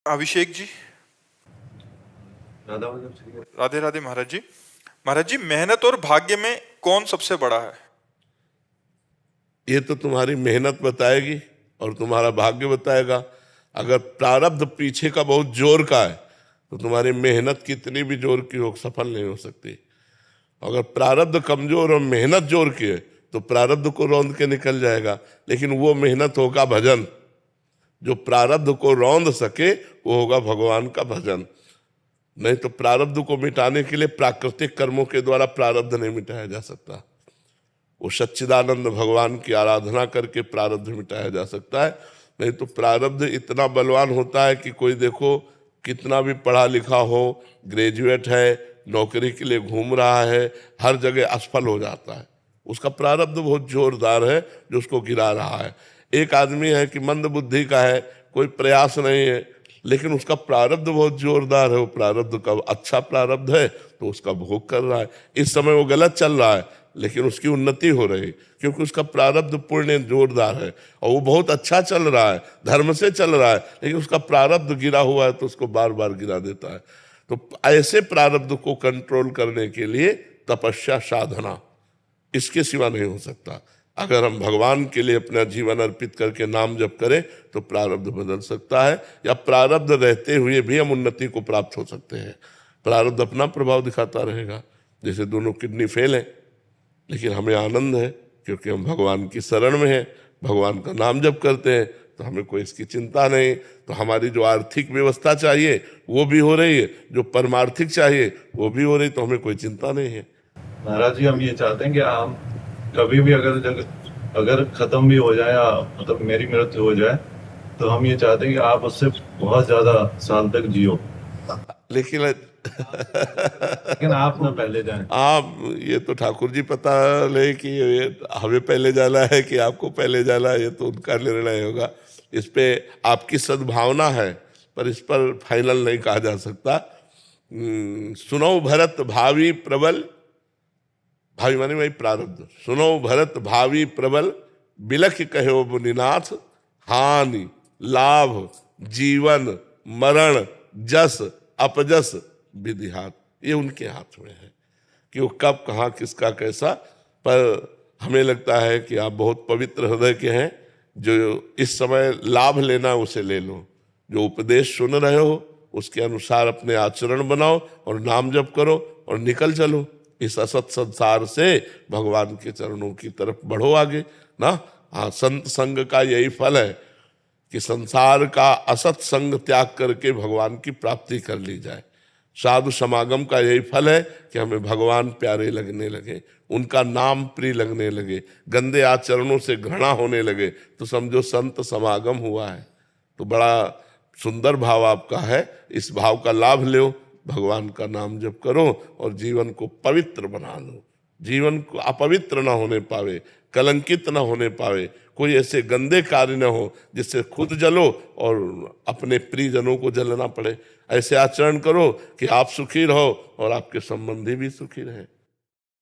अभिषेक जी। राधे राधे महाराज जी। महाराज जी, मेहनत और भाग्य में कौन सबसे बड़ा है? ये तो तुम्हारी मेहनत बताएगी और तुम्हारा भाग्य बताएगा। अगर प्रारब्ध पीछे का बहुत जोर का है तो तुम्हारी मेहनत कितनी भी जोर की हो सफल नहीं हो सकती। अगर प्रारब्ध कमजोर और मेहनत जोर की है तो प्रारब्ध को रौंद के निकल जाएगा, लेकिन वो मेहनत होगा भजन। जो प्रारब्ध को रौंद सके वो होगा भगवान का भजन। नहीं तो प्रारब्ध को मिटाने के लिए प्राकृतिक कर्मों के द्वारा प्रारब्ध नहीं मिटाया जा सकता। वो सच्चिदानंद भगवान की आराधना करके प्रारब्ध मिटाया जा सकता है। नहीं तो प्रारब्ध इतना बलवान होता है कि कोई देखो कितना भी पढ़ा लिखा हो, ग्रेजुएट है, नौकरी के लिए घूम रहा है, हर जगह असफल हो जाता है। उसका प्रारब्ध बहुत जोरदार है जो उसको गिरा रहा है। एक आदमी है कि मंद बुद्धि का है, कोई प्रयास नहीं है, लेकिन उसका प्रारब्ध बहुत जोरदार है। वो प्रारब्ध का अच्छा प्रारब्ध है तो उसका भोग कर रहा है। इस समय वो गलत चल रहा है लेकिन उसकी उन्नति हो रही, क्योंकि उसका प्रारब्ध पुण्य जोरदार है और वो बहुत अच्छा चल रहा है, धर्म से चल रहा है, लेकिन उसका प्रारब्ध गिरा हुआ है तो उसको बार बार गिरा देता है। तो ऐसे प्रारब्ध को कंट्रोल करने के लिए तपस्या, साधना, इसके सिवा नहीं हो सकता। अगर हम भगवान के लिए अपना जीवन अर्पित करके नाम जप करें तो प्रारब्ध बदल सकता है, या प्रारब्ध रहते हुए भी हम उन्नति को प्राप्त हो सकते हैं। प्रारब्ध अपना प्रभाव दिखाता रहेगा। जैसे दोनों किडनी फेल है लेकिन हमें आनंद है क्योंकि हम भगवान की शरण में हैं, भगवान का नाम जप करते हैं, तो हमें कोई इसकी चिंता नहीं। तो हमारी जो आर्थिक व्यवस्था चाहिए वो भी हो रही है, जो परमार्थिक चाहिए वो भी हो रही, तो हमें कोई चिंता नहीं है। महाराज जी, हम ये चाहते हैं कि हम कभी भी अगर खत्म भी हो जाए, मतलब मेरी मृत्यु हो जाए, तो हम ये चाहते हैं कि आप उससे बहुत ज्यादा साल तक जियो, लेकिन आप ना पहले जाएं। आप ये तो ठाकुर जी पता ले कि हमें पहले जाना है कि आपको पहले जाना है, ये तो उनका निर्णय होगा। इस पे आपकी सद्भावना है पर इस पर फाइनल नहीं कहा जा सकता। सुनो भरत भावी प्रबल, भावी माने वही प्रारब्ध। सुनो भरत भावी प्रबल, बिलख कहो मुनिनाथ, हानि लाभ जीवन मरण जस अपजस विधि हाथ। ये उनके हाथ में है कि वो कब कहाँ किसका कैसा। पर हमें लगता है कि आप बहुत पवित्र हृदय के हैं, जो इस समय लाभ लेना उसे ले लो। जो उपदेश सुन रहे हो उसके अनुसार अपने आचरण बनाओ और नाम जप करो और निकल चलो इस असत संसार से भगवान के चरणों की तरफ बढ़ो आगे ना। हाँ, संत संग का यही फल है कि संसार का असत संग त्याग करके भगवान की प्राप्ति कर ली जाए। साधु समागम का यही फल है कि हमें भगवान प्यारे लगने लगे, उनका नाम प्रिय लगने लगे, गंदे आचरणों से घृणा होने लगे, तो समझो संत समागम हुआ है। तो बड़ा सुंदर भाव आपका है, इस भाव का लाभ लो, भगवान का नाम जप करो और जीवन को पवित्र बना लो। जीवन को अपवित्र ना होने पावे, कलंकित ना होने पावे, कोई ऐसे गंदे कार्य न हो जिससे खुद जलो और अपने प्रियजनों को जलना पड़े। ऐसे आचरण करो कि आप सुखी रहो और आपके संबंधी भी सुखी रहे।